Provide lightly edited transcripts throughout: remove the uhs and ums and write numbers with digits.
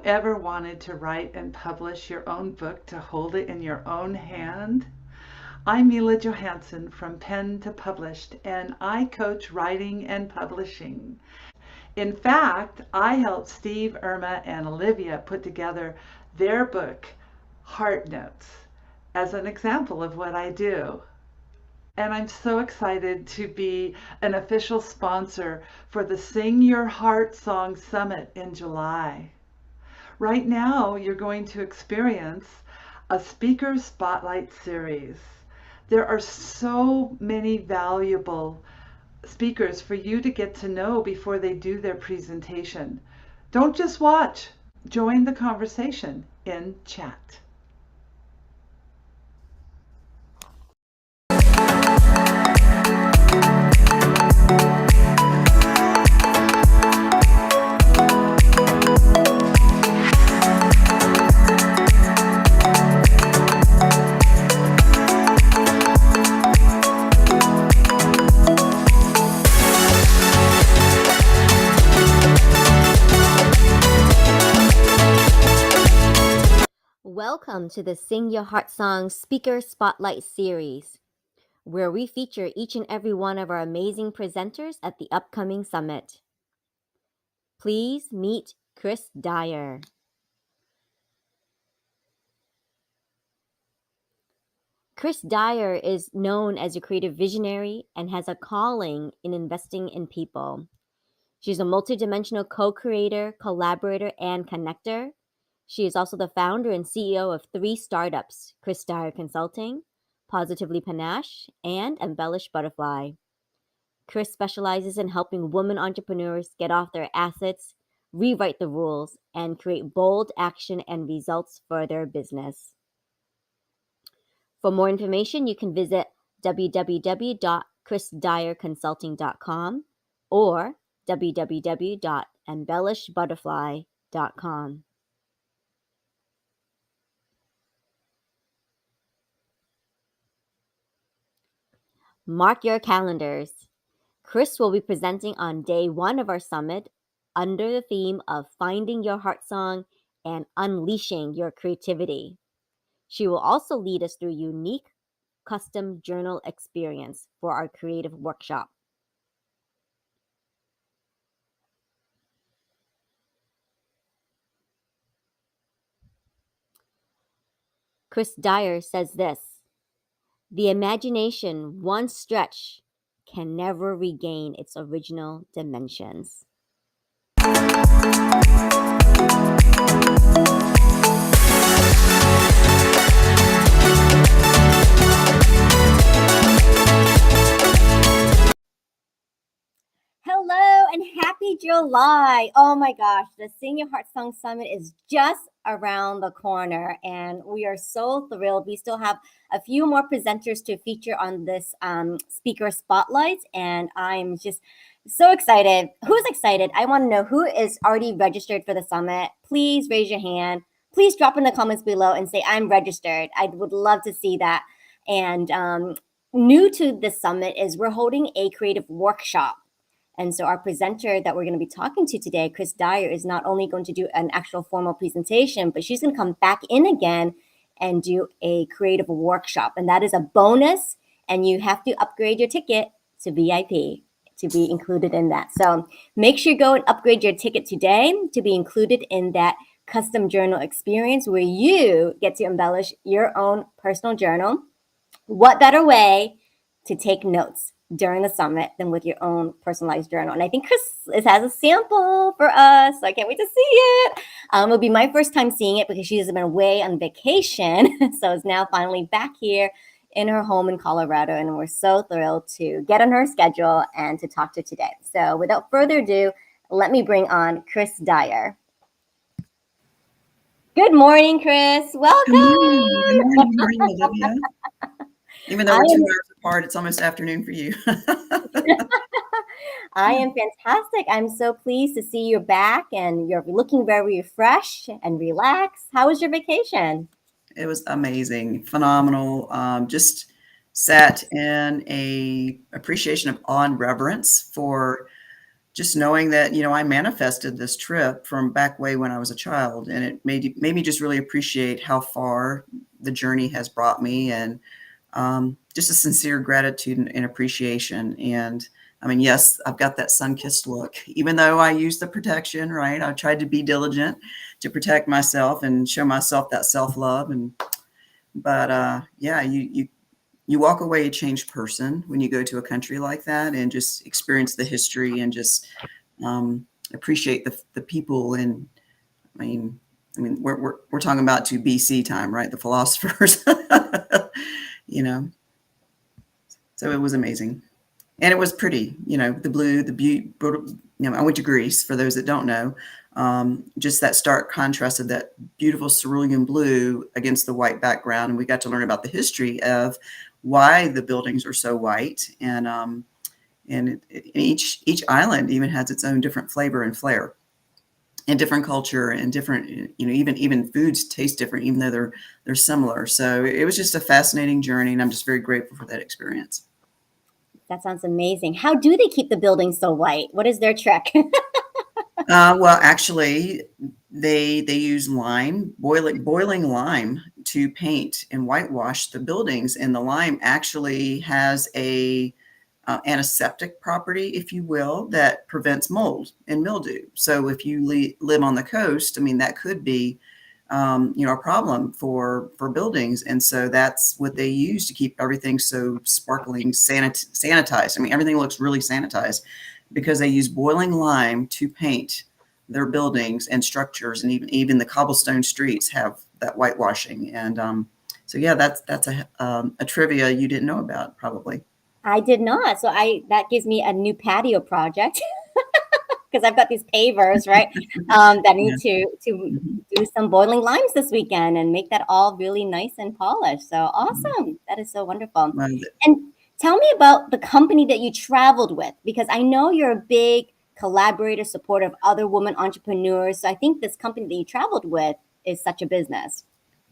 Ever wanted to write and publish your own book to hold it in your own hand? I'm Mila Johansson from Pen to Published, and I coach writing and publishing. In fact, I helped Steve, Irma, and Olivia put together their book, Heart Notes, as an example of what I do. And I'm so excited to be an official sponsor for the Sing Your Heart Song Summit in July. Right now, you're going to experience a speaker spotlight series. There are so many valuable speakers for you to get to know before they do their presentation. Don't just watch, join the conversation in chat. Welcome to the Sing Your Heart Song Speaker Spotlight Series, where we feature each and every one of our amazing presenters at the upcoming summit. Please meet Chris Dyer. Chris Dyer is known as a creative visionary and has a calling in investing in people. She's a multidimensional co-creator, collaborator, and connector. She is also the founder and CEO of 3 startups, Dyer Consulting, Positively Panache, and Embellished Butterfly. Chris specializes in helping women entrepreneurs get off their assets, rewrite the rules, and create bold action and results for their business. For more information, you can visit www.chrisdyerconsulting.com or www.embellishedbutterfly.com. Mark your calendars. Chris will be presenting on day 1 of our summit under the theme of Finding Your Heart Song and Unleashing Your Creativity. She will also lead us through a unique custom journal experience for our creative workshop. Chris Dyer says this: "The imagination, once stretched, can never regain its original dimensions." Hello and happy July. Oh my gosh, the Sing Your Heart Song Summit is just around the corner and we are so thrilled. We still have a few more presenters to feature on this speaker spotlight and I'm just so excited. Who's excited? I want to know who is already registered for the summit. Please raise your hand. Please drop in the comments below and say, I'm registered. I would love to see that. And new to the summit is we're holding a creative workshop. And so our presenter that we're going to be talking to today, Chris Dyer, is not only going to do an actual formal presentation, but she's going to come back in again and do a creative workshop. And that is a bonus. And you have to upgrade your ticket to VIP to be included in that. So make sure you go and upgrade your ticket today to be included in that custom journal experience where you get to embellish your own personal journal. What better way to take notes during the summit than with your own personalized journal? And I think Chris has a sample for us, so I can't wait to see it. It'll be my first time seeing it because she has been away on vacation, so it's now finally back here in her home in Colorado, and we're so thrilled to get on her schedule and to talk to her today. So without further ado, let me bring on Chris Dyer. Good morning, Chris. Welcome. Good morning. How are you, Olivia? Even though we're 2 hours apart, it's almost afternoon for you. I am fantastic. I'm so pleased to see you back and you're looking very refreshed and relaxed. How was your vacation? It was amazing, phenomenal. Just sat in a appreciation of awe and reverence for just knowing that, I manifested this trip from back way when I was a child, and it made me just really appreciate how far the journey has brought me, and just a sincere gratitude and appreciation. And I mean, yes, I've got that sun-kissed look, even though I use the protection, right? I tried to be diligent to protect myself and show myself that self-love. But yeah, you walk away a changed person when you go to a country like that and just experience the history and just appreciate the people. And we're talking about to BC time, right? The philosophers, So it was amazing. And it was pretty, the blue, the beauty. I went to Greece, for those that don't know. Just that stark contrast of that beautiful cerulean blue against the white background. And we got to learn about the history of why the buildings are so white. And each island even has its own different flavor and flair, and different culture, and different, even foods taste different, even though they're similar. So it was just a fascinating journey, and I'm just very grateful for that experience. That sounds amazing. How do they keep the buildings so white? What is their trick? Well, actually, they use boiling lime to paint and whitewash the buildings, and the lime actually has a antiseptic property, if you will, that prevents mold and mildew. So if you live on the coast, I mean, that could be a problem for buildings. And so that's what they use to keep everything so sparkling, sanitized. I mean, everything looks really sanitized because they use boiling lime to paint their buildings and structures, and even the cobblestone streets have that whitewashing. And so yeah, that's a trivia you didn't know about, probably. I did not. So that gives me a new patio project. Because I've got these pavers, right, that need to do some boiling limes this weekend and make that all really nice and polished. So awesome. That is so wonderful. And tell me about the company that you traveled with, because I know you're a big collaborator, supporter of other women entrepreneurs. So I think this company that you traveled with is such a business.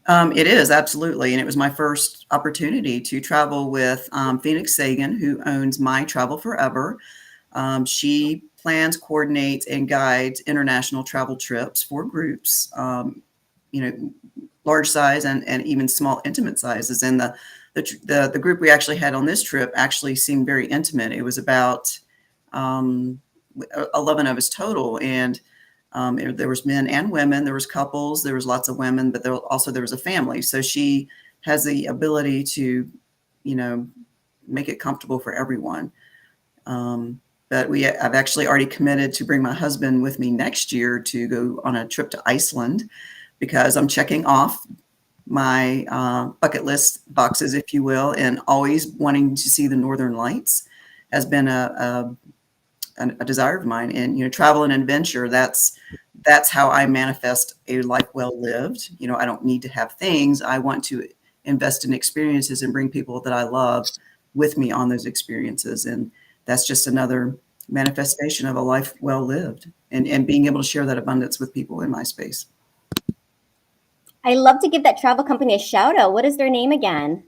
It is, absolutely. And it was my first opportunity to travel with Phoenix Sagan, who owns My Travel Forever. She plans, coordinates, and guides international travel trips for groups, large size and even small, intimate sizes. And the group we actually had on this trip actually seemed very intimate. It was about 11 of us total, and there was men and women. There was couples. There was lots of women, but there was a family. So she has the ability to, make it comfortable for everyone. But I've actually already committed to bring my husband with me next year to go on a trip to Iceland, because I'm checking off my bucket list boxes, if you will, and always wanting to see the Northern Lights has been a desire of mine. And, travel and adventure, that's how I manifest a life well lived. I don't need to have things. I want to invest in experiences and bring people that I love with me on those experiences. And that's just another manifestation of a life well lived, and being able to share that abundance with people in my space. I love to give that travel company a shout out. What is their name again?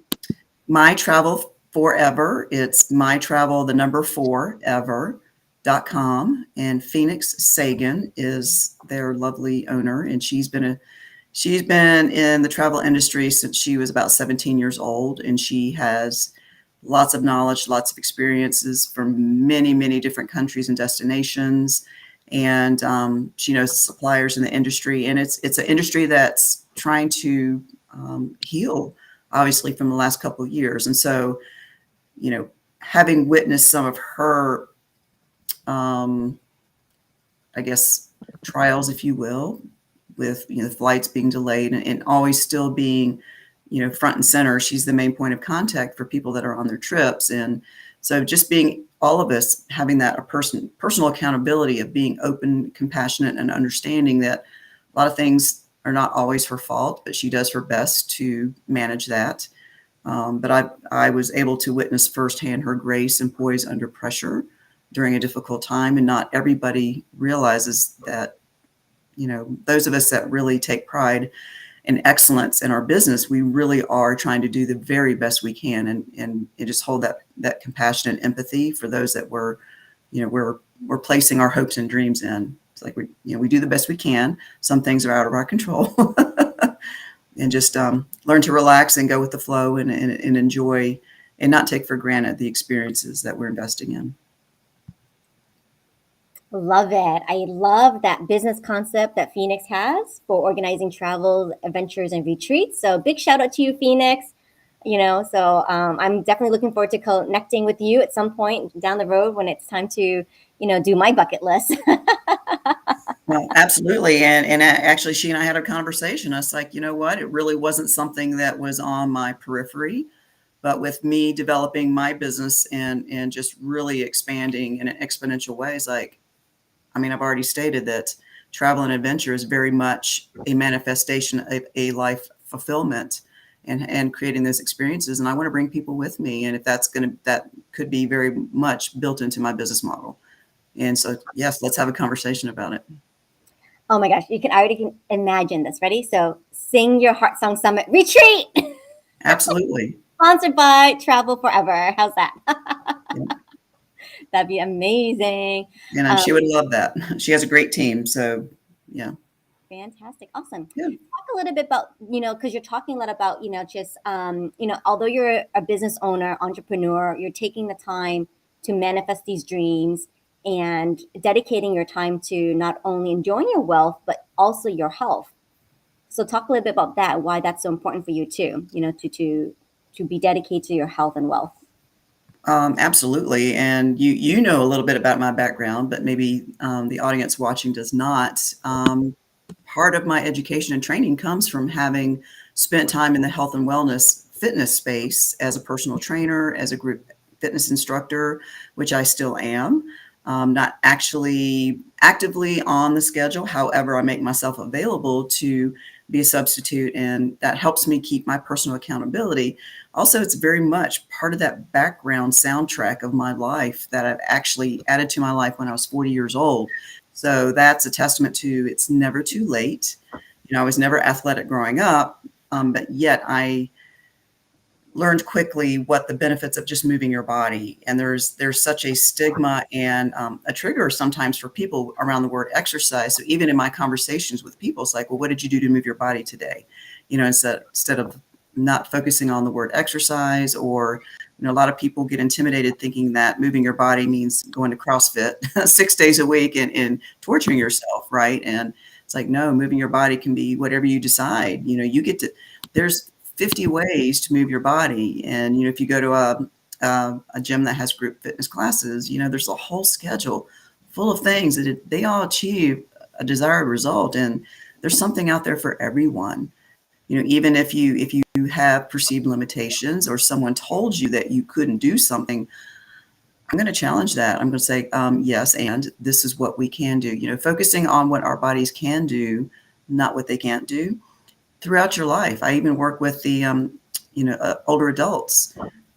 My Travel Forever. It's My Travel, the number 4 ever.com. And Phoenix Sagan is their lovely owner. And she's been in the travel industry since she was about 17 years old. And she has lots of knowledge, lots of experiences from many, many different countries and destinations. And she knows suppliers in the industry. And it's an industry that's trying to heal, obviously, from the last couple of years. And so, having witnessed some of her, I guess, trials, if you will, with, flights being delayed and always still being, front and center. She's the main point of contact for people that are on their trips. And so just being, all of us having that personal accountability of being open, compassionate, and understanding that a lot of things are not always her fault, but she does her best to manage that. But I was able to witness firsthand her grace and poise under pressure during a difficult time. And not everybody realizes that, those of us that really take pride and excellence in our business, we really are trying to do the very best we can, and just hold that compassion and empathy for those that we're we're placing our hopes and dreams in. It's like we do the best we can. Some things are out of our control, and just learn to relax and go with the flow and enjoy and not take for granted the experiences that we're investing in. Love it. I love that business concept that Phoenix has for organizing travel, adventures, and retreats. So big shout out to you, Phoenix. I'm definitely looking forward to connecting with you at some point down the road when it's time to, do my bucket list. Well, absolutely. And actually, she and I had a conversation. I was like, you know what? It really wasn't something that was on my periphery. But with me developing my business and just really expanding in an exponential way, it's like, I've already stated that travel and adventure is very much a manifestation of a life fulfillment and creating those experiences. And I want to bring people with me. And if that could be very much built into my business model. And so, yes, let's have a conversation about it. Oh my gosh, I already can imagine this. Ready? So Sing Your Heart Song Summit Retreat. Absolutely. Sponsored by Travel Forever. How's that? Yeah. That'd be amazing. And she would love that. She has a great team. So, yeah. Fantastic. Awesome. Yeah. Talk a little bit about, because you're talking a lot about, although you're a business owner, entrepreneur, you're taking the time to manifest these dreams and dedicating your time to not only enjoying your wealth, but also your health. So talk a little bit about that, why that's so important for you too, to be dedicated to your health and wealth. Absolutely. And you know a little bit about my background, but maybe the audience watching does not. Part of my education and training comes from having spent time in the health and wellness fitness space as a personal trainer, as a group fitness instructor, which I still am. Not actually actively on the schedule. However, I make myself available to be a substitute, and that helps me keep my personal accountability. Also, it's very much part of that background soundtrack of my life that I've actually added to my life when I was 40 years old. So that's a testament to it's never too late. I was never athletic growing up, but yet I learned quickly what the benefits of just moving your body. And there's such a stigma and a trigger sometimes for people around the word exercise. So even in my conversations with people, it's like, well, what did you do to move your body today? Instead of not focusing on the word exercise, or, a lot of people get intimidated thinking that moving your body means going to CrossFit 6 days a week and torturing yourself. Right. And it's like, no, moving your body can be whatever you decide. There's 50 ways to move your body. And, if you go to a gym that has group fitness classes, there's a whole schedule full of things that they all achieve a desired result. And there's something out there for everyone. Even if you have perceived limitations or someone told you that you couldn't do something, I'm going to challenge that. I'm going to say, yes, and this is what we can do. Focusing on what our bodies can do, not what they can't do. Throughout your life, I even work with the older adults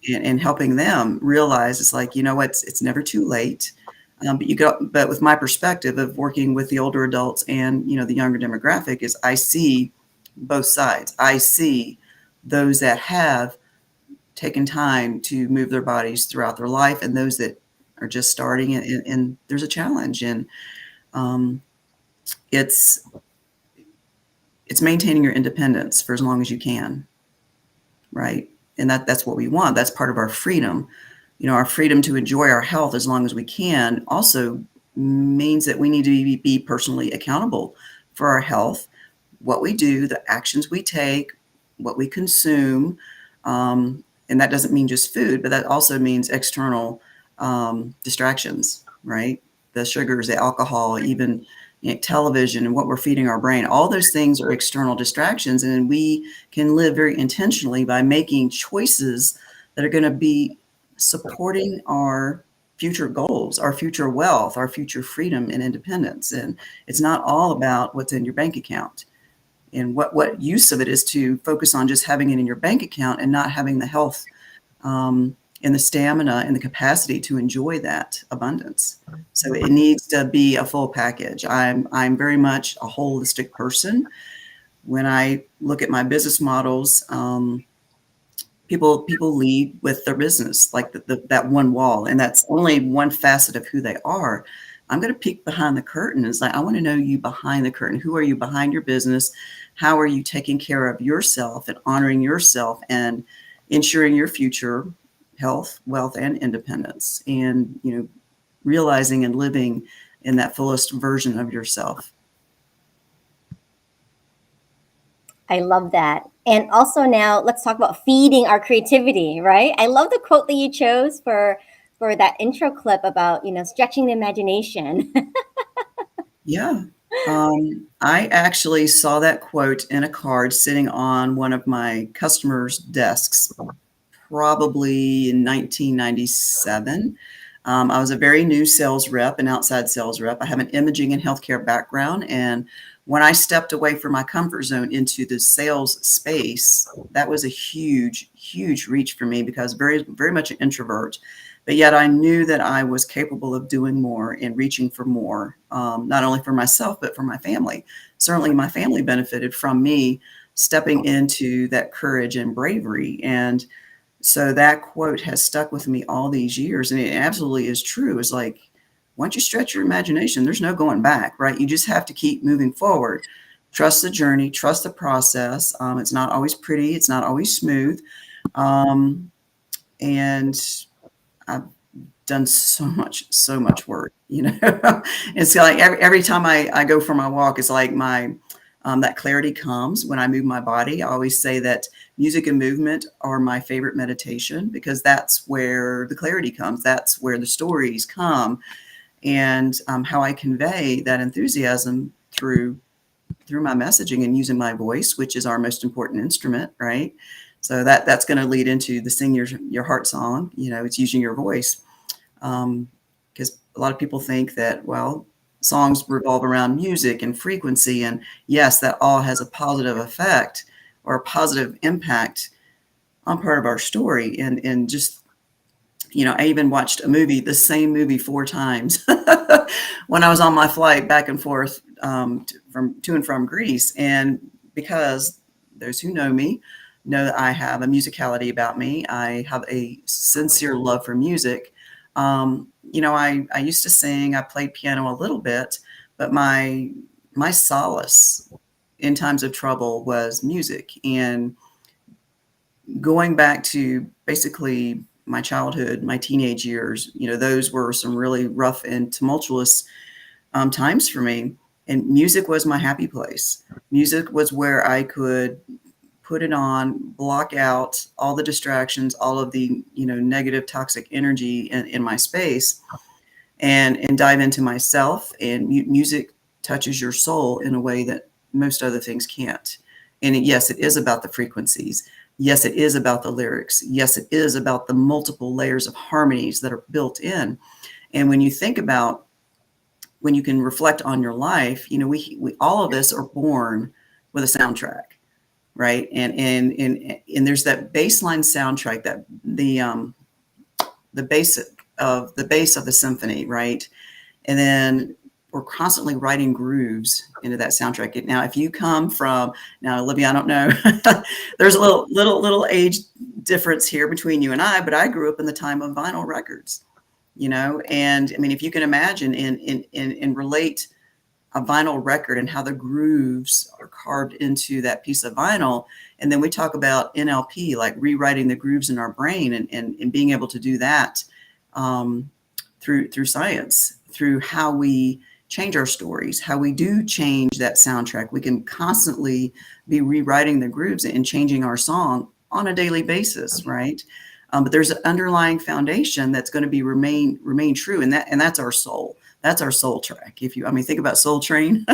and helping them realize it's like, it's never too late. But with my perspective of working with the older adults and the younger demographic is I see both sides. I see those that have taken time to move their bodies throughout their life, and those that are just starting, and there's a challenge, and it's maintaining your independence for as long as you can, right? And that's what we want. That's part of our freedom. Our freedom to enjoy our health as long as we can also means that we need to be personally accountable for our health, what we do, the actions we take, what we consume. And that doesn't mean just food, but that also means external distractions, right? The sugars, the alcohol, even television and what we're feeding our brain. All those things are external distractions, and we can live very intentionally by making choices that are going to be supporting our future goals, our future wealth, our future freedom and independence. And it's not all about what's in your bank account. And what use of it is to focus on just having it in your bank account and not having the health and the stamina and the capacity to enjoy that abundance. So it needs to be a full package. I'm very much a holistic person. When I look at my business models, people lead with their business, like that one wall, and that's only one facet of who they are. I'm going to peek behind the curtain. It's like, I want to know you behind the curtain. Who are you behind your business? How are you taking care of yourself and honoring yourself and ensuring your future health, wealth, and independence, and, realizing and living in that fullest version of yourself. I love that. And also now let's talk about feeding our creativity, right? I love the quote that you chose for that intro clip about, stretching the imagination. Yeah. I actually saw that quote in a card sitting on one of my customers' desks, probably in 1997. I was a very new sales rep, an outside sales rep. I have an imaging and healthcare background. And when I stepped away from my comfort zone into the sales space, that was a huge, huge reach for me because very, very much an introvert. But yet I knew that I was capable of doing more and reaching for more, not only for myself, but for my family. Certainly my family benefited from me stepping into that courage and bravery. And so that quote has stuck with me all these years. And it absolutely is true. It's like, once you stretch your imagination, there's no going back, right? You just have to keep moving forward. Trust the journey, trust the process. It's not always pretty. It's not always smooth. And I've done so much work, It's like every time I go for my walk, it's like that clarity comes when I move my body. I always say that music and movement are my favorite meditation because that's where the clarity comes. That's where the stories come, and how I convey that enthusiasm through my messaging and using my voice, which is our most important instrument, right? So that's going to lead into the sing your heart song. It's using your voice, because a lot of people think that, well, songs revolve around music and frequency, and yes, that all has a positive effect or a positive impact on part of our story. And just, I even watched the same movie 4 times when I was on my flight back and forth to and from Greece. And because those who know me know that I have a musicality about me, I have a sincere love for music. I used to sing, I played piano a little bit, but my solace in times of trouble was music. And going back to basically my childhood, my teenage years, those were some really rough and tumultuous times for me. And music was my happy place. Music was where I could put it on, block out all the distractions, all of the, negative toxic energy in my space, and dive into myself. And music touches your soul in a way that most other things can't. And yes, it is about the frequencies. Yes, it is about the lyrics. Yes, it is about the multiple layers of harmonies that are built in. And when you think about, when you can reflect on your life, we all of us are born with a soundtrack, right? And there's that baseline soundtrack, that the bass of the symphony, right? And then we're constantly writing grooves into that soundtrack. Now, if you come from, now, Olivia, I don't know, there's a little age difference here between you and I, but I grew up in the time of vinyl records, and I mean, if you can imagine and relate a vinyl record and how the grooves are carved into that piece of vinyl. And then we talk about NLP, like rewriting the grooves in our brain, and being able to do that through science, through how we change our stories, how we do change that soundtrack. We can constantly be rewriting the grooves and changing our song on a daily basis, right? But there's an underlying foundation that's going to be remain true, and that's our soul. That's our soul track. Think about Soul Train,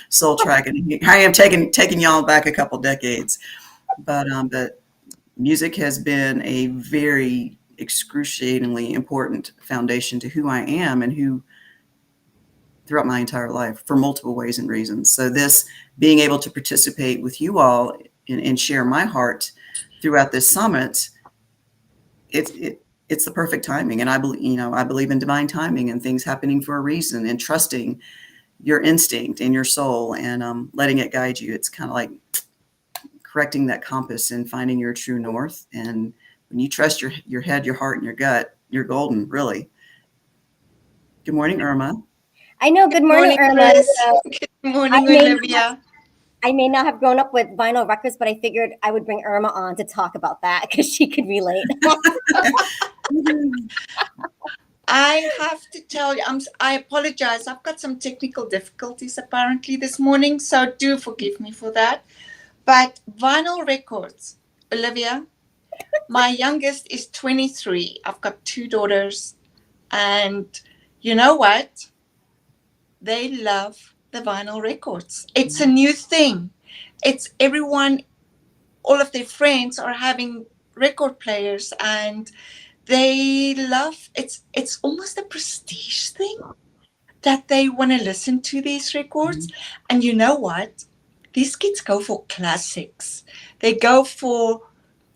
Soul Track, and I am taking y'all back a couple decades. But music has been a very excruciatingly important foundation to who I am and who throughout my entire life for multiple ways and reasons. So this being able to participate with you all and share my heart throughout this summit, it's the perfect timing. And I believe in divine timing and things happening for a reason, and trusting your instinct and your soul, and letting it guide you. It's kind of like correcting that compass and finding your true north. And when you trust your head, your heart, and your gut, you're golden, really. Good morning, Irma. I know. Good morning, Irma. Chris. So Good I morning, may Olivia. not have grown up with vinyl records, but I figured I would bring Irma on to talk about that because she could relate. I have to tell you, I apologize. I've got some technical difficulties apparently this morning, so do forgive me for that. But vinyl records, Olivia, my youngest is 23. I've got 2 daughters, and you know what? They love the vinyl records. It's a new thing. It's everyone, all of their friends are having record players, and they love it's almost a prestige thing that they want to listen to these records. And you know what? These kids go for classics. They go for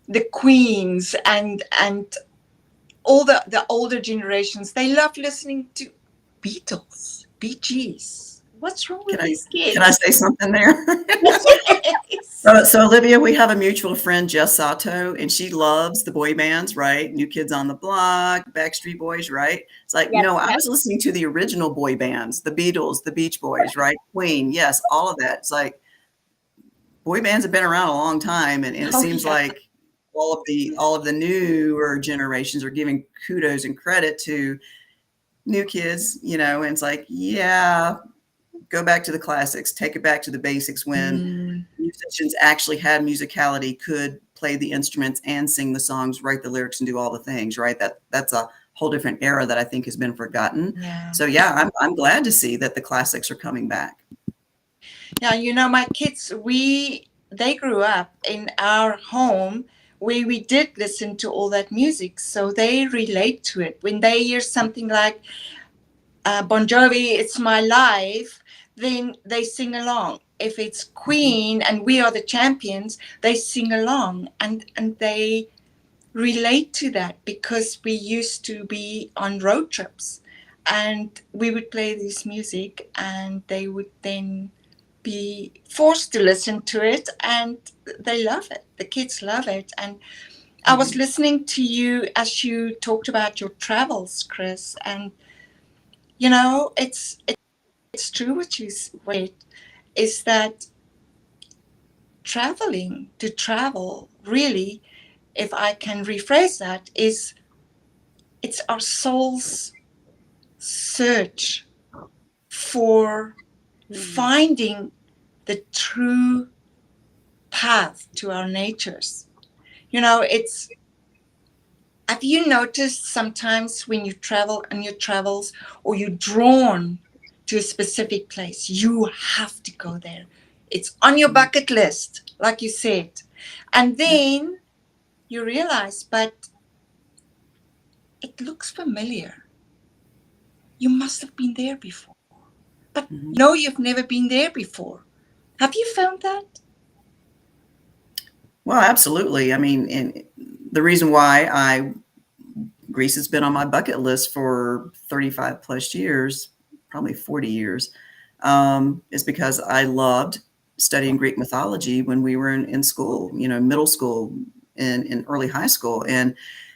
the Queens and all the older generations. They love listening to Beatles, Bee Gees. What's wrong with these kids? Can I say something there? Yes. So Olivia, we have a mutual friend, Jess Sato, and she loves the boy bands, right? New Kids on the Block, Backstreet Boys, right? It's like, Yes, no, I yes. was listening to the original boy bands, the Beatles, the Beach Boys, right? Queen, yes, all of that. It's like boy bands have been around a long time, and it Oh, seems yeah. like all of the newer generations are giving kudos and credit to new kids, you know, and it's like, yeah, go back to the classics, take it back to the basics when musicians actually had musicality, could play the instruments and sing the songs, write the lyrics, and do all the things, right? That's a whole different era that I think has been forgotten. Yeah. So yeah, I'm glad to see that the classics are coming back. Yeah, you know, my kids, they grew up in our home where we did listen to all that music, so they relate to it. When they hear something like Bon Jovi, It's My Life, then they sing along. If it's Queen and We Are the Champions, they sing along, and they relate to that because we used to be on road trips and we would play this music and they would then be forced to listen to it, and they love it. The kids love it. And I was listening to you as you talked about your travels, Chris, and you know, it's true what you said, is that to travel really, if I can rephrase that, is it's our soul's search for finding the true path to our natures. You know, have you noticed sometimes when you travel on your travels or you're drawn to a specific place, you have to go there. It's on your bucket list, like you said. And then you realize, but it looks familiar. You must have been there before. But no, you've never been there before. Have you found that? Well, absolutely. I mean, and the reason why Greece has been on my bucket list for 35 plus years, probably 40 years, is because I loved studying Greek mythology when we were in school, you know, middle school and in early high school. And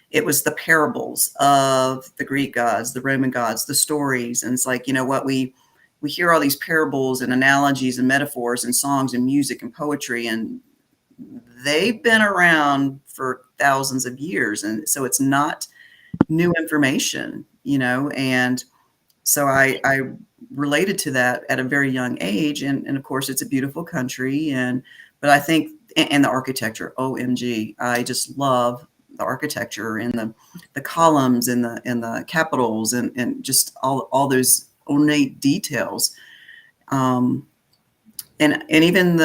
it was the parables of the Greek gods, the Roman gods, the stories. And it's like, you know what, we hear all these parables and analogies and metaphors and songs and music and poetry, and they've been around for thousands of years. And so it's not new information, you know, and so I related to that at a very young age. And of course it's a beautiful country. But I think, and the architecture, OMG, I just love the architecture and the columns and the capitals and just all those ornate details. And even in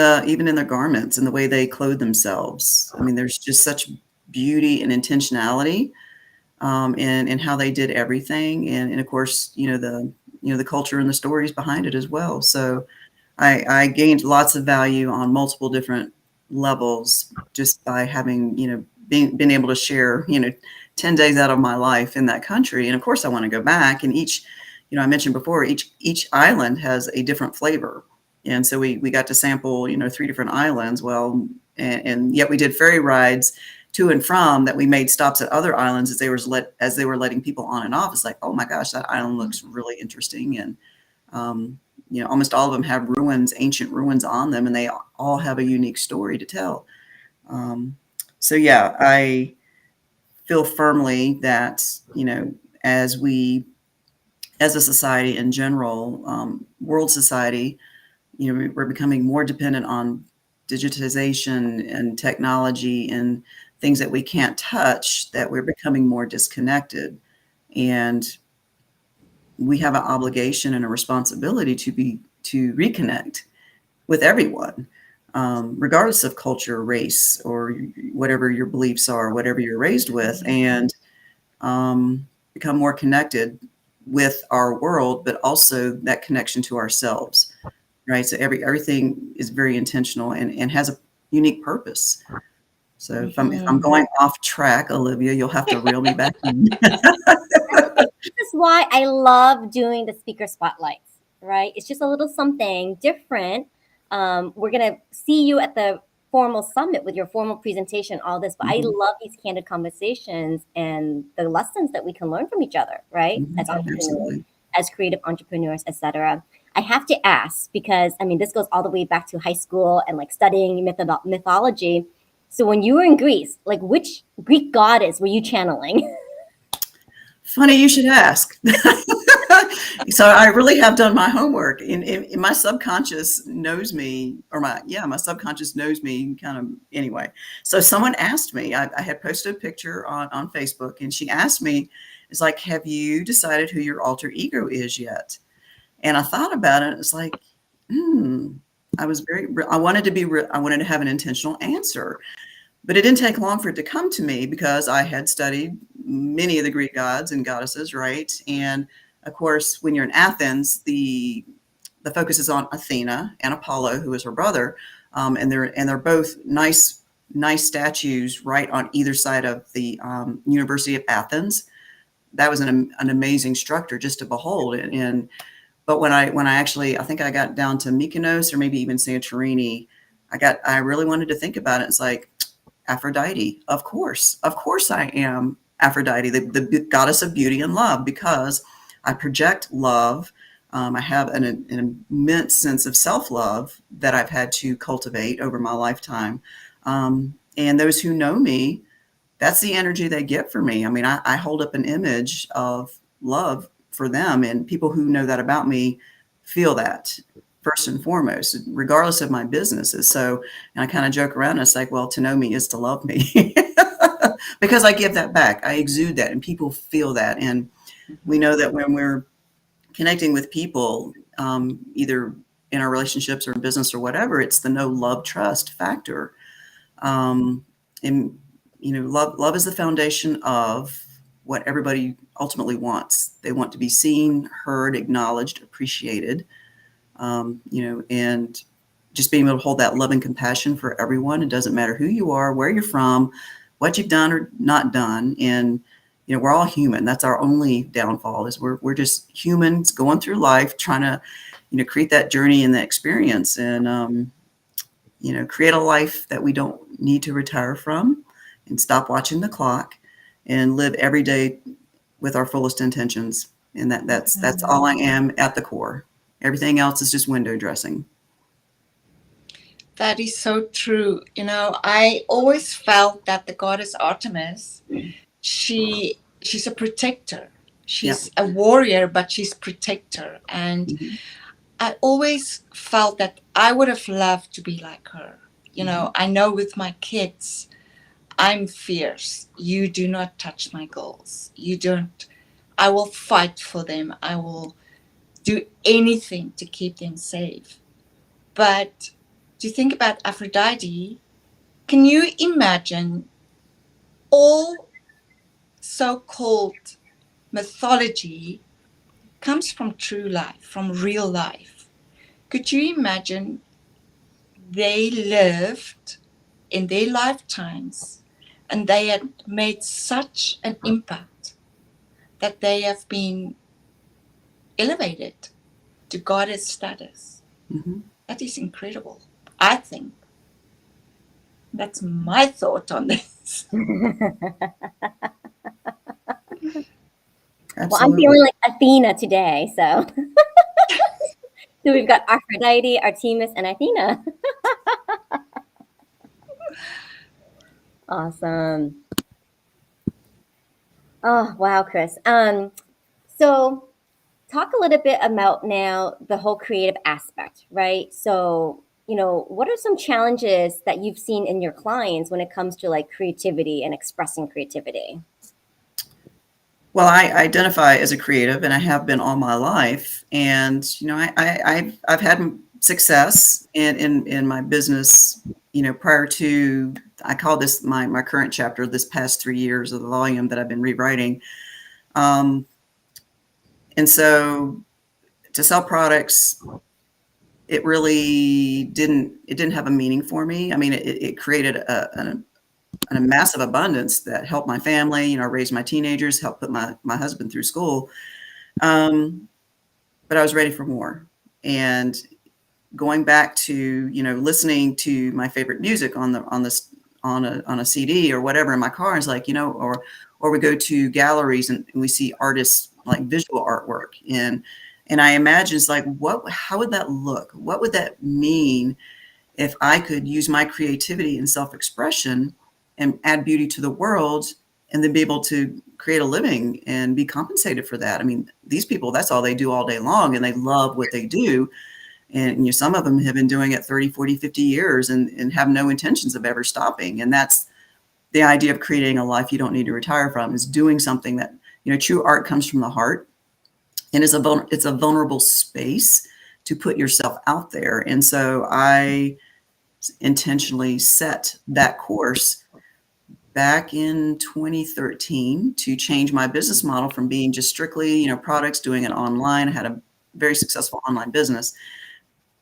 their garments and the way they clothe themselves. I mean, there's just such beauty and intentionality in how they did everything, and of course, the culture and the stories behind it as well. So I gained lots of value on multiple different levels just by having been able to share 10 days out of my life in that country. And of course, I want to go back. And each, I mentioned before, each island has a different flavor. And so we got to sample 3 different islands. Well, and yet we did ferry rides to and from that. We made stops at other islands as they were letting people on and off. It's like, oh my gosh, that island looks really interesting. And Almost all of them have ruins, ancient ruins on them, and they all have a unique story to tell. So yeah, I feel firmly that, as a society in general, world society, we're becoming more dependent on digitization and technology and things that we can't touch, that we're becoming more disconnected. And we have an obligation and a responsibility to reconnect with everyone, regardless of culture, race, or whatever your beliefs are, whatever you're raised with, and become more connected with our world, but also that connection to ourselves, right? So everything is very intentional and has a unique purpose. So if I'm going off track, Olivia, you'll have to reel me back in. This is why I love doing the speaker spotlights, right? It's just a little something different. We're going to see you at the formal summit with your formal presentation, all this, but I love these candid conversations and the lessons that we can learn from each other, right? As entrepreneurs, Absolutely. as creative entrepreneurs, etc. I have to ask, because I mean, this goes all the way back to high school and like studying mythology. So when you were in Greece, like which Greek goddess were you channeling? Funny you should ask. So I really have done my homework. In my subconscious knows me, or my subconscious knows me kind of anyway. So someone asked me, I had posted a picture on Facebook, and she asked me, it's like, have you decided who your alter ego is yet? And I thought about it. It's like, I wanted to have an intentional answer. But it didn't take long for it to come to me, because I had studied many of the Greek gods and goddesses, right? And of course, when you're in Athens, the focus is on Athena and Apollo, who is her brother, and they're both nice statues right on either side of the University of Athens. That was an amazing structure just to behold. But when I actually, I think I got down to Mykonos or maybe even Santorini, I really wanted to think about it. It's like, Aphrodite, of course I am Aphrodite, the goddess of beauty and love, because I project love. I have an immense sense of self-love that I've had to cultivate over my lifetime. And those who know me, that's the energy they get from me. I mean, I hold up an image of love for them, and people who know that about me feel that first and foremost, regardless of my businesses. So, and I kind of joke around and it's like, well, to know me is to love me, because I give that back. I exude that, and people feel that. And we know that when we're connecting with people, either in our relationships or in business or whatever, it's the know, love, trust factor. And love is the foundation of what everybody ultimately wants. They want to be seen, heard, acknowledged, appreciated. And just being able to hold that love and compassion for everyone. It doesn't matter who you are, where you're from, what you've done or not done. And, we're all human. That's our only downfall, is we're just humans going through life, trying to, create that journey and that experience, and, create a life that we don't need to retire from, and stop watching the clock and live every day with our fullest intentions. And that's all I am at the core. Everything else is just window dressing. That is so true. I always felt that the goddess Artemis, she's a protector. She's a warrior, but she's protector. And I always felt that I would have loved to be like her. I know with my kids, I'm fierce. You do not touch my girls. You don't. I will fight for them. I will do anything to keep them safe. But to think about Aphrodite, can you imagine all so-called mythology comes from true life, from real life? Could you imagine they lived in their lifetimes and they had made such an impact that they have been elevated to goddess status? That is incredible, I think. That's my thought on this. Well, I'm feeling like Athena today, so. So we've got Aphrodite, Artemis, and Athena. Awesome. Oh, wow, Chris. So talk a little bit about now the whole creative aspect, right? So, what are some challenges that you've seen in your clients when it comes to like creativity and expressing creativity? Well, I identify as a creative, and I have been all my life. And I've had success in my business. Prior to, I call this my current chapter, this past 3 years of the volume that I've been rewriting. And so to sell products, it really didn't have a meaning for me. I mean, it created a massive abundance that helped my family, raise my teenagers, helped put my husband through school. But I was ready for more. And going back to, listening to my favorite music on a CD or whatever in my car is like, or we go to galleries and we see artists like visual artwork. And I imagine it's like, how would that look? What would that mean if I could use my creativity and self-expression and add beauty to the world and then be able to create a living and be compensated for that? I mean, these people, that's all they do all day long, and they love what they do. And some of them have been doing it 30, 40, 50 years and have no intentions of ever stopping. And that's the idea of creating a life you don't need to retire from, is doing something that, true art comes from the heart, and it's a vulnerable space to put yourself out there. And so I intentionally set that course back in 2013 to change my business model from being just strictly, products, doing it online. I had a very successful online business.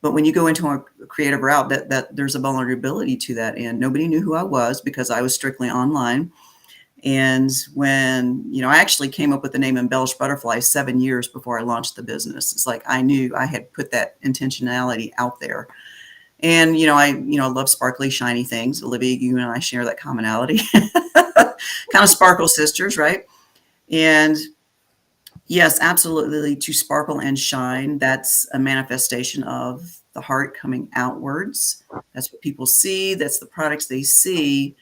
But when you go into a creative route, that there's a vulnerability to that. And nobody knew who I was because I was strictly online. And when, I actually came up with the name Embellished Butterfly 7 years before I launched the business. It's like I knew I had put that intentionality out there. And, I love sparkly, shiny things. Olivia, you and I share that commonality. Kind of sparkle sisters, right? And yes, absolutely, to sparkle and shine. That's a manifestation of the heart coming outwards. That's what people see. That's the products they see.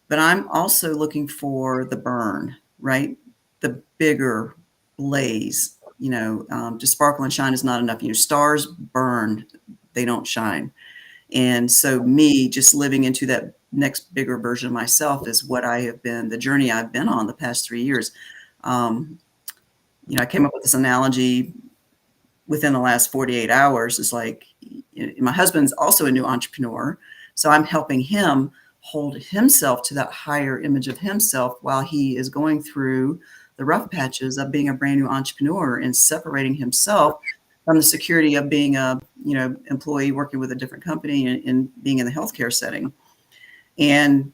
But I'm also looking for the burn, right? The bigger blaze. To sparkle and shine is not enough. Stars burn, they don't shine. And so me just living into that next bigger version of myself is what I have been, the journey I've been on the past 3 years. I came up with this analogy within the last 48 hours. It's like, my husband's also a new entrepreneur. So I'm helping him hold himself to that higher image of himself while he is going through the rough patches of being a brand new entrepreneur and separating himself from the security of being a, employee working with a different company and being in the healthcare setting. And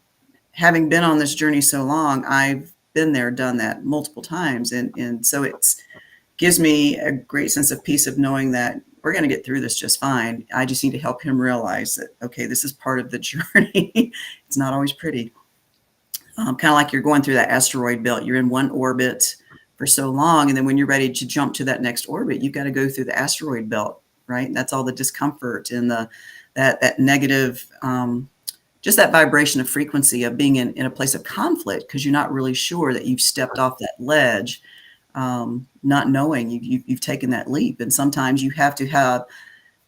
having been on this journey so long, I've been there, done that multiple times. And so it gives me a great sense of peace of knowing that we're going to get through this just fine. I just need to help him realize that, okay, this is part of the journey. It's not always pretty. Kind of like you're going through that asteroid belt. You're in one orbit for so long. And then when you're ready to jump to that next orbit, you've got to go through the asteroid belt, right? That's all the discomfort and that negative, just that vibration of frequency of being in a place of conflict, because you're not really sure that you've stepped off that ledge, not knowing you've taken that leap. And sometimes you have to have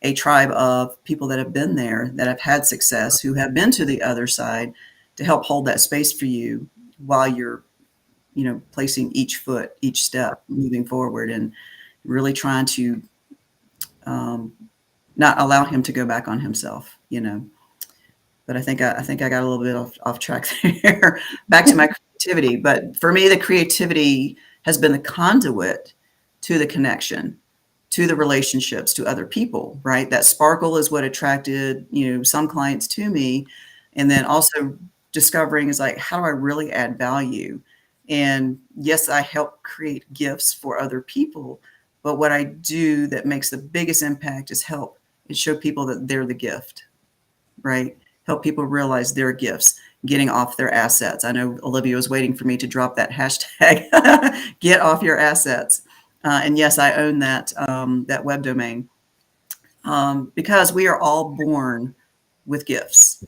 a tribe of people that have been there, that have had success, who have been to the other side to help hold that space for you while you're, placing each foot, each step, moving forward, and really trying to not allow him to go back on himself, But I think I got a little bit off track there. Back to my creativity. But for me, the creativity has been the conduit to the connection, to the relationships, to other people, right? That sparkle is what attracted, some clients to me. And then also discovering is like, how do I really add value? And yes, I help create gifts for other people. But what I do that makes the biggest impact is help and show people that they're the gift, right? Help people realize their gifts, getting off their assets. I know Olivia was waiting for me to drop that hashtag, get off your assets. And yes, I own that web domain. because we are all born with gifts.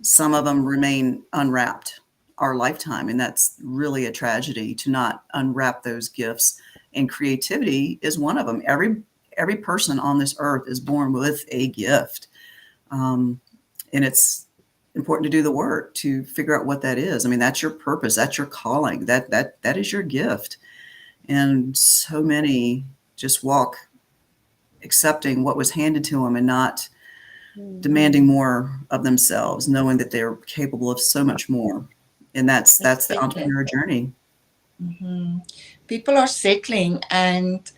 Some of them remain unwrapped our lifetime, and that's really a tragedy to not unwrap those gifts. And creativity is one of them. Every person on this earth is born with a gift, and it's important to do the work to figure out what that is. I mean, that's your purpose, that's your calling, that is your gift. And so many just walk accepting what was handed to them and not demanding more of themselves, knowing that they're capable of so much more. And that's the entrepreneur journey. Mm-hmm. People are settling, and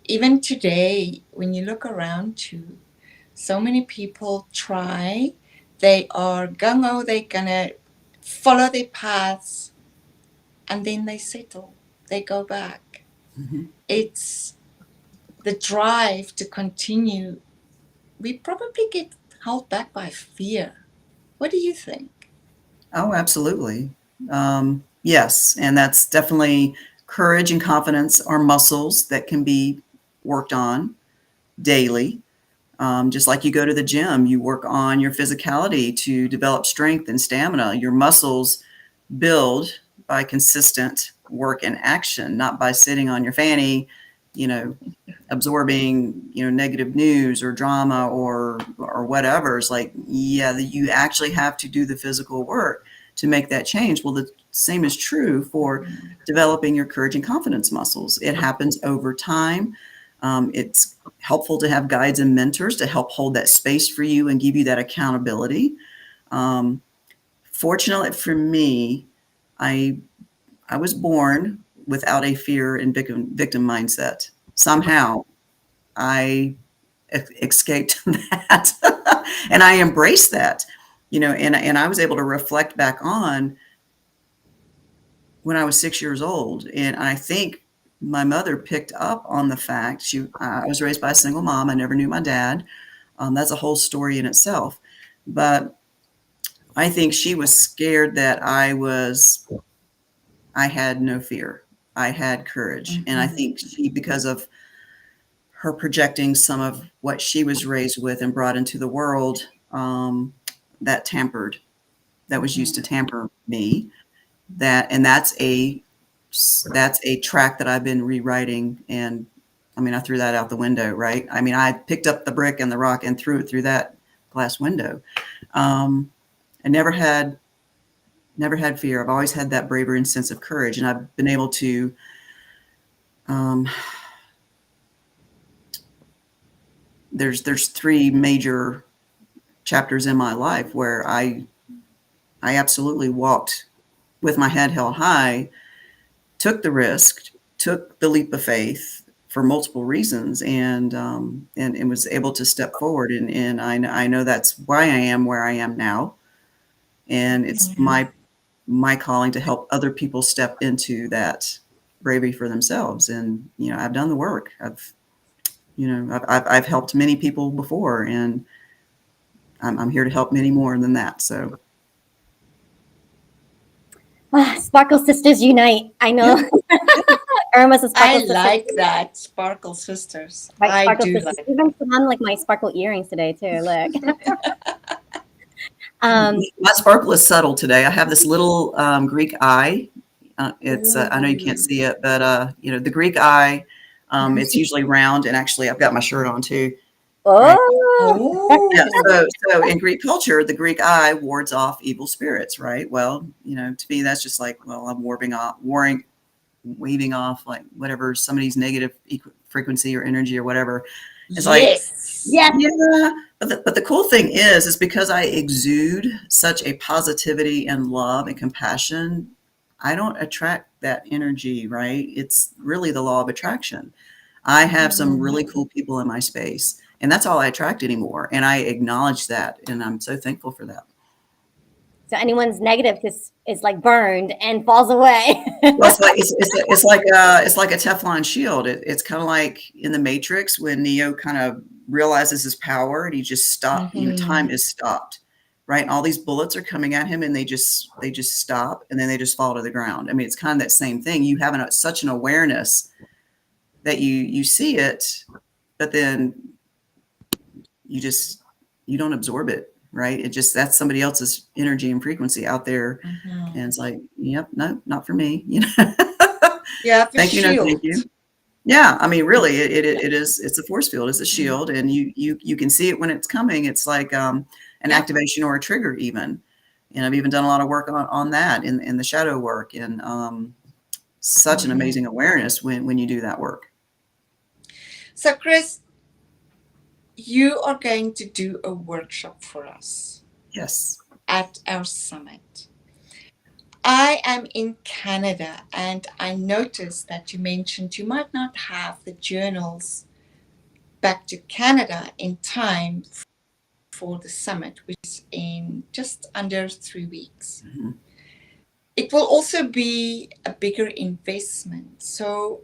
even today, when you look around too, so many people try. They are gung-ho, they're gonna follow their paths, and then they settle. They go back. Mm-hmm. It's the drive to continue. We probably get held back by fear. What do you think? Oh, absolutely. Yes, and that's definitely courage and confidence are muscles that can be worked on daily. Just like you go to the gym, you work on your physicality to develop strength and stamina. Your muscles build by consistent work and action, not by sitting on your fanny, you know, absorbing, negative news or drama or whatever. It's like, yeah, you actually have to do the physical work to make that change. Well, the same is true for developing your courage and confidence muscles. It happens over time. It's helpful to have guides and mentors to help hold that space for you and give you that accountability. Fortunately for me, I was born without a fear and victim mindset. Somehow I escaped that and I embraced that, and I was able to reflect back on when I was 6 years old. And I think my mother picked up on the fact I was raised by a single mom. I never knew my dad. That's a whole story in itself. But I think she was scared that I had no fear. I had courage. And I think because of her projecting some of what she was raised with and brought into the world, that was used to tamper me. That's a track that I've been rewriting. And I mean, I threw that out the window, right? I mean, I picked up the brick and the rock and threw it through that glass window. I never had fear. I've always had that bravery and sense of courage. And I've been able to, there's three major chapters in my life where I absolutely walked with my head held high, took the risk, took the leap of faith for multiple reasons, and was able to step forward. And I know that's why I am where I am now. And it's my calling to help other people step into that bravery for themselves. And, I've done the work. I've helped many people before, and I'm here to help many more than that. So. Sparkle Sisters Unite. I know. Yeah. Irma's a Sparkle Sister. I like that. Sparkle Sisters. Right, I Sparkle do Sisters. like Even on like my sparkle earrings today too. Look. My sparkle is subtle today. I have this little Greek eye. It's I know you can't see it, but the Greek eye. It's usually round, and actually, I've got my shirt on too. Oh. Right? Yeah, so in Greek culture, the Greek eye wards off evil spirits, right? Well, to me, that's just like, well, I'm waving off like whatever somebody's negative frequency or energy or whatever. It's yes. Yeah. But the cool thing is because I exude such a positivity and love and compassion, I don't attract that energy, right? It's really the law of attraction. I have some really cool people in my space, and that's all I attract anymore. And I acknowledge that, and I'm so thankful for that. So anyone's negative is like burned and falls away. Well, it's like a Teflon shield. It's kind of like in the Matrix when Neo kind of realizes his power and he just stopped. Time is stopped, right? And all these bullets are coming at him, and they just stop, and then they just fall to the ground. I mean, it's kind of that same thing. You have such an awareness that you see it, but then you don't absorb it, right? It just, that's somebody else's energy and frequency out there. Mm-hmm. And it's like, yep, no, not for me. You know, Yeah, thank you, no, thank you. Yeah, I mean, really, it is. It's a force field. It's a shield, and you can see it when it's coming. It's like an activation or a trigger, even. And I've even done a lot of work on that in the shadow work, and such an amazing awareness when you do that work. So, Chris, you are going to do a workshop for us. Yes. At our summit. I am in Canada, and I noticed that you mentioned you might not have the journals back to Canada in time for the summit, which is in just under 3 weeks. Mm-hmm. It will also be a bigger investment. So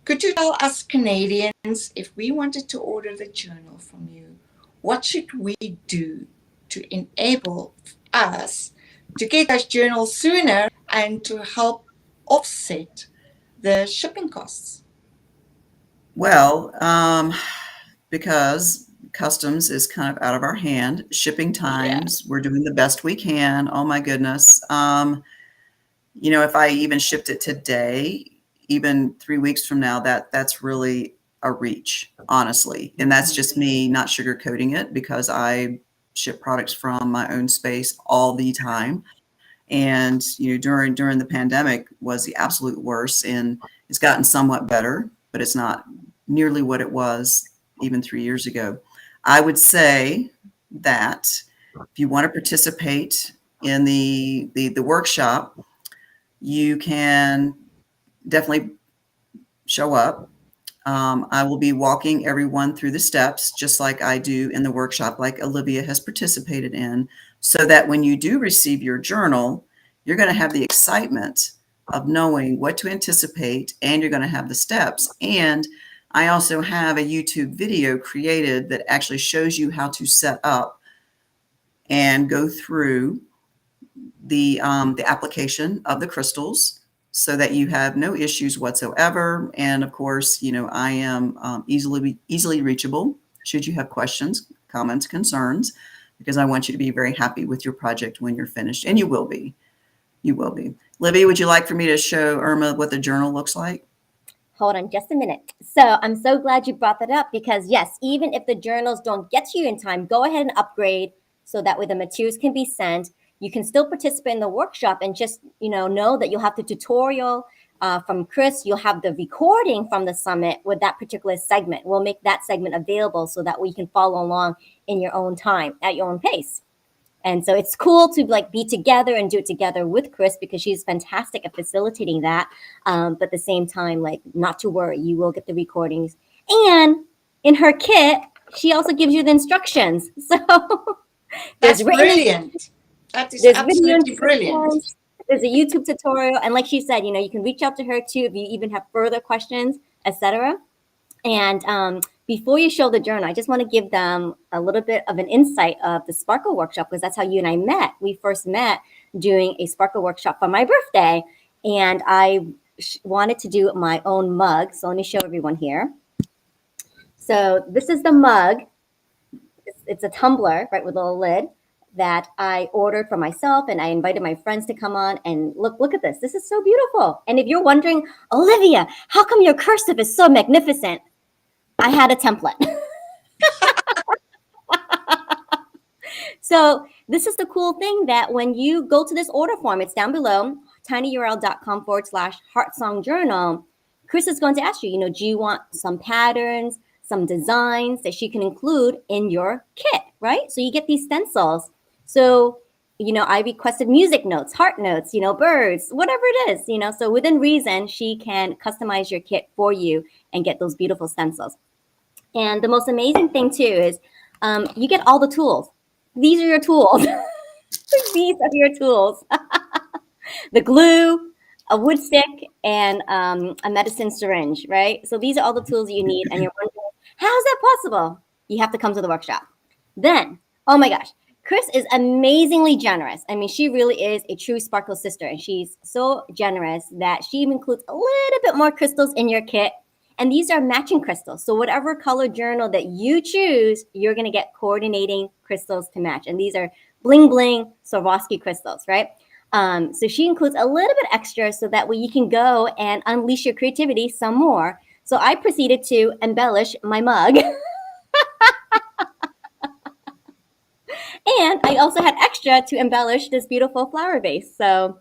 could you tell us Canadians, if we wanted to order the journal from you, what should we do to enable us to get those journals sooner and to help offset the shipping costs? Well, because customs is kind of out of our hand, shipping times, we're doing the best we can. Oh my goodness. You know, if I even shipped it today, even 3 weeks from now, that's really a reach, honestly. And that's just me not sugarcoating it, because I ship products from my own space all the time. And, you know, during the pandemic was the absolute worst, and it's gotten somewhat better, but it's not nearly what it was even 3 years ago. I would say that if you want to participate in the workshop, you can definitely show up. I will be walking everyone through the steps, just like I do in the workshop, like Olivia has participated in, so that when you do receive your journal, you're going to have the excitement of knowing what to anticipate, and you're going to have the steps. And I also have a YouTube video created that actually shows you how to set up and go through the application of the crystals, so that you have no issues whatsoever. And of course, you know, I am easily reachable should you have questions, comments, concerns, because I want you to be very happy with your project when you're finished. And you will be. You will be. Libby, would you like for me to show Irma what the journal looks like? Hold on just a minute. So I'm so glad you brought that up, because yes, even if the journals don't get to you in time, go ahead and upgrade so that way the materials can be sent. You can still participate in the workshop, and just, you know that you'll have the tutorial from Chris. You'll have the recording from the summit with that particular segment. We'll make that segment available so that we can follow along in your own time, at your own pace. And so it's cool to like be together and do it together with Chris, because she's fantastic at facilitating that. But at the same time, like, not to worry, you will get the recordings. And in her kit, she also gives you the instructions. So that's brilliant. That is absolutely brilliant. There's a YouTube tutorial. And like she said, you can reach out to her too if you even have further questions, etc. And before you show the journal, I just want to give them a little bit of an insight of the Sparkle Workshop, because that's how you and I met. We first met doing a Sparkle Workshop for my birthday, and I wanted to do my own mug. So let me show everyone here. So this is the mug. It's a tumbler, right, with a little lid, that I ordered for myself, and I invited my friends to come on and look at this. This is so beautiful. And if you're wondering, Olivia, how come your cursive is so magnificent? I had a template. So this is the cool thing, that when you go to this order form, it's down below, tinyurl.com/heartsongjournal. Chris is going to ask you, do you want some patterns, some designs that she can include in your kit, right? So you get these stencils. So, I requested music notes, heart notes, birds, whatever it is, so within reason, she can customize your kit for you and get those beautiful stencils. And the most amazing thing too is you get all the tools. These are your tools. These are your tools. The glue, a wood stick, and a medicine syringe, right? So these are all the tools you need. And you're wondering, how is that possible? You have to come to the workshop. Then, oh my gosh, Chris is amazingly generous. I mean, she really is a true Sparkle sister. And she's so generous that she even includes a little bit more crystals in your kit. And these are matching crystals. So whatever color journal that you choose, you're going to get coordinating crystals to match. And these are bling bling Swarovski crystals, right? So she includes a little bit extra so that way you can go and unleash your creativity some more. So I proceeded to embellish my mug. And I also had extra to embellish this beautiful flower vase. So,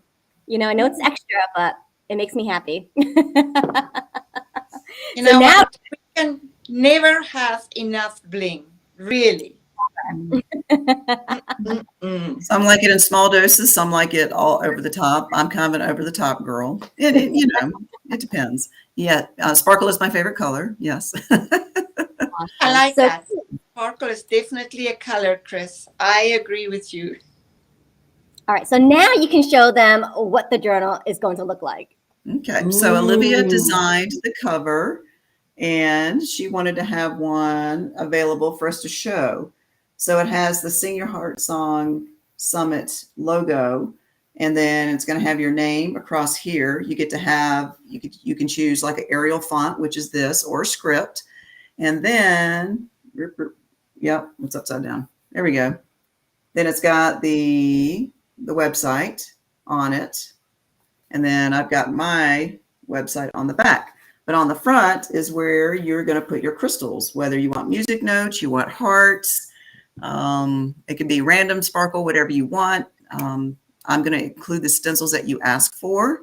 I know it's extra, but it makes me happy. You know what? We can never have enough bling, really. Some like it in small doses, some like it all over the top. I'm kind of an over the top girl. It depends. Yeah, sparkle is my favorite color. Yes. I like that. Sparkle is definitely a color, Chris. I agree with you. All right, so now you can show them what the journal is going to look like. Okay, so Olivia designed the cover, and she wanted to have one available for us to show. So it has the Sing Your Heart Song Summit logo, and then it's going to have your name across here. You get to have, you can choose like an Arial font, which is this, or a script. And then, yep, it's upside down. There we go. Then it's got the website on it. And then I've got my website on the back. But on the front is where you're going to put your crystals, whether you want music notes, you want hearts. It can be random sparkle, whatever you want. I'm going to include the stencils that you ask for,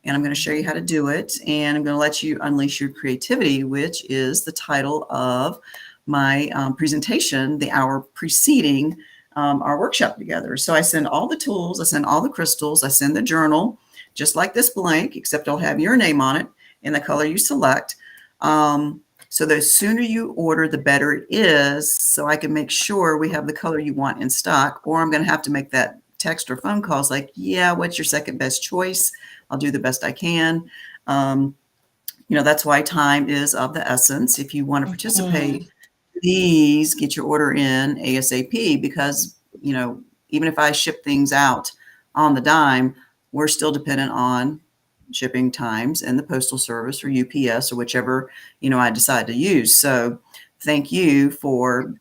and I'm going to show you how to do it. And I'm going to let you unleash your creativity, which is the title of my presentation, the hour preceding our workshop together. So I send all the tools, I send all the crystals, I send the journal, just like this blank, except I'll have your name on it in the color you select. So the sooner you order, the better it is, so I can make sure we have the color you want in stock, or I'm going to have to make that text or phone calls like, yeah, what's your second best choice? I'll do the best I can. That's why time is of the essence. If you want to participate, please get your order in ASAP, because, even if I ship things out on the dime, we're still dependent on shipping times and the postal service or UPS or whichever, I decide to use. So thank you for,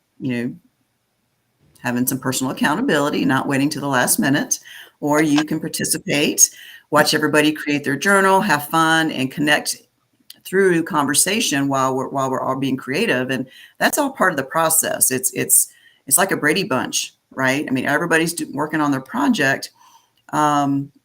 having some personal accountability, not waiting to the last minute, or you can participate, watch everybody create their journal, have fun, and connect through conversation while we're all being creative. And that's all part of the process. It's like a Brady Bunch, right? I mean, everybody's working on their project.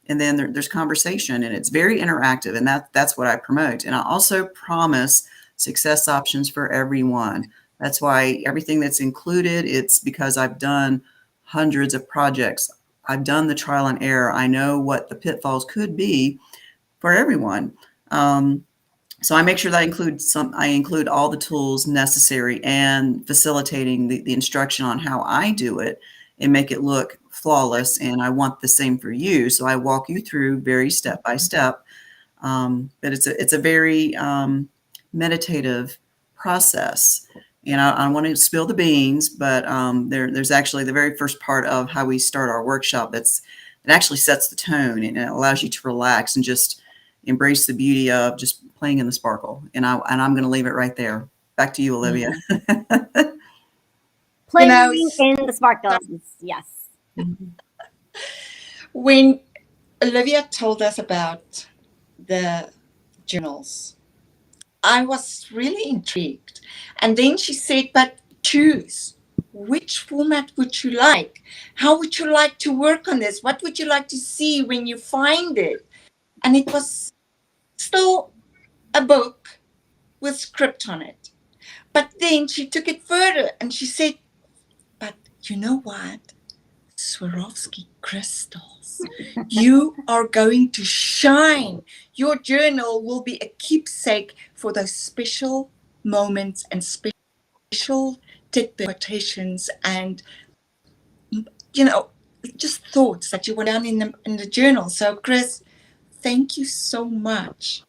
And then there's conversation, and it's very interactive, and that's what I promote. And I also promise success options for everyone. That's why everything that's included, it's because I've done hundreds of projects. I've done the trial and error. I know what the pitfalls could be for everyone. So I make sure that I include all the tools necessary and facilitating the instruction on how I do it and make it look flawless. And I want the same for you. So I walk you through very step by step. But it's a very meditative process. And I want to spill the beans, but there's actually the very first part of how we start our workshop. It actually sets the tone, and it allows you to relax and just embrace the beauty of just playing in the sparkle. And I'm going to leave it right there. Back to you, Olivia. Playing in the sparkles, yes. When Olivia told us about the journals, I was really intrigued. And then she said, but choose. Which format would you like? How would you like to work on this? What would you like to see when you find it? And it was still a book with script on it. But then she took it further and she said, but you know what? Swarovski crystals. You are going to shine. Your journal will be a keepsake for those special moments and special quotations and, just thoughts that you want down in the journal. So, Chris, thank you so much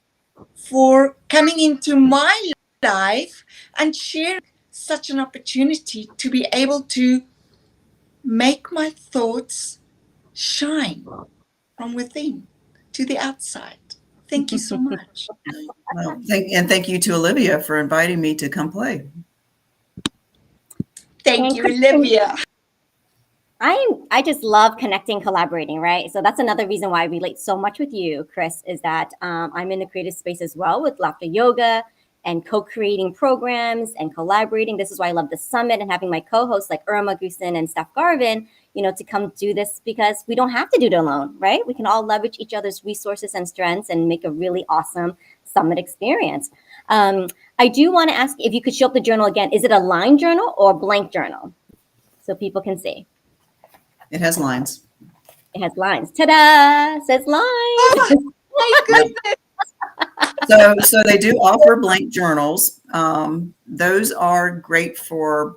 for coming into my life and sharing such an opportunity to be able to make my thoughts shine from within to the outside. Thank you so much. Well, thank you to Olivia for inviting me to come play. Thank you, Olivia. I just love connecting, collaborating, right? So that's another reason why I relate so much with you, Chris, is that I'm in the creative space as well with laughter yoga and co-creating programs and collaborating. This is why I love the summit and having my co-hosts like Irma Goosen and Steph Garvin, to come do this, because we don't have to do it alone, right? We can all leverage each other's resources and strengths and make a really awesome summit experience. I do want to ask if you could show up the journal again. Is it a line journal or blank journal? So people can see. It has lines. It has lines. Ta-da! Says lines. Oh, my goodness. So they do offer blank journals. Those are great for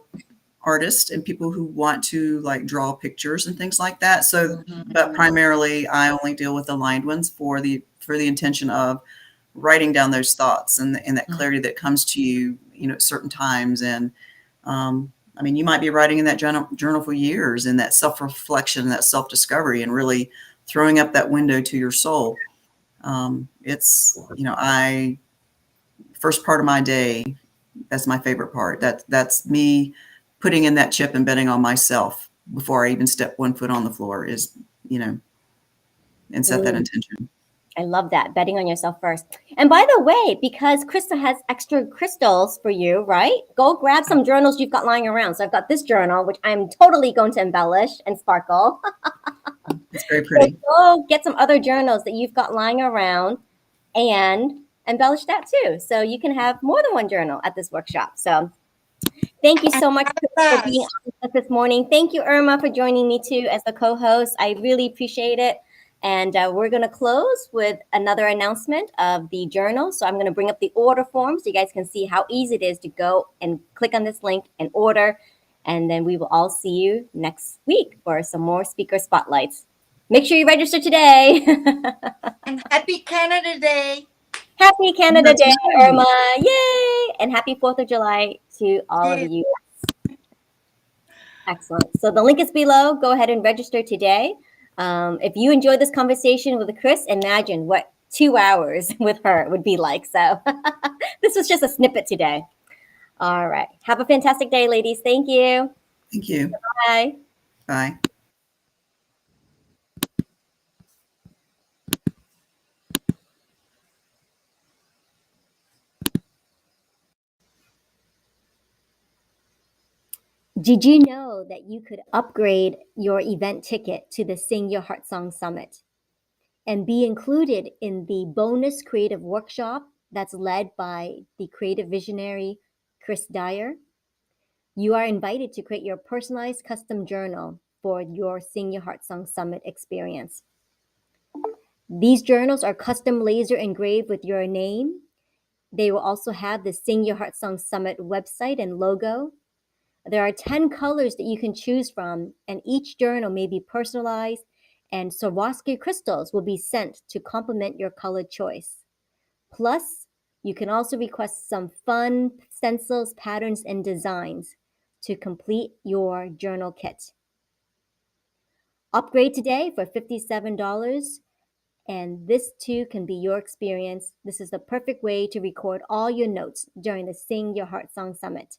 artists and people who want to like draw pictures and things like that. So, but primarily I only deal with the lined ones for the intention of writing down those thoughts and that clarity that comes to you, at certain times. And I mean, you might be writing in that journal for years, and that self-reflection, that self-discovery, and really throwing up that window to your soul. It's, first part of my day, that's my favorite part. That's me putting in that chip and betting on myself before I even step one foot on the floor is, and set that intention. I love that. Betting on yourself first. And by the way, because Krista has extra crystals for you, right? Go grab some journals you've got lying around. So I've got this journal, which I'm totally going to embellish and sparkle. It's very pretty. So go get some other journals that you've got lying around and embellish that too. So you can have more than one journal at this workshop. So thank you so much for being on with us this morning. Thank you, Irma, for joining me too as the co-host. I really appreciate it. And we're going to close with another announcement of the journal. So I'm going to bring up the order form so you guys can see how easy it is to go and click on this link and order. And then we will all see you next week for some more speaker spotlights. Make sure you register today. And happy Canada Day. Happy Canada Day, Irma. Yay! And happy 4th of July to all of you. Excellent. So the link is below. Go ahead and register today. If you enjoyed this conversation with Chris, imagine what 2 hours with her would be like. So this was just a snippet today. All right. Have a fantastic day, ladies. Thank you. Thank you. Bye. Bye. Did you know that you could upgrade your event ticket to the Sing Your Heart Song Summit and be included in the bonus creative workshop that's led by the creative visionary Chris Dyer? You are invited to create your personalized custom journal for your Sing Your Heart Song Summit experience. These journals are custom laser engraved with your name. They will also have the Sing Your Heart Song Summit website and logo. There are 10 colors that you can choose from, and each journal may be personalized, and Swarovski crystals will be sent to complement your color choice. Plus, you can also request some fun stencils, patterns, and designs to complete your journal kit. Upgrade today for $57, and this too can be your experience. This is the perfect way to record all your notes during the Sing Your Heart Song Summit.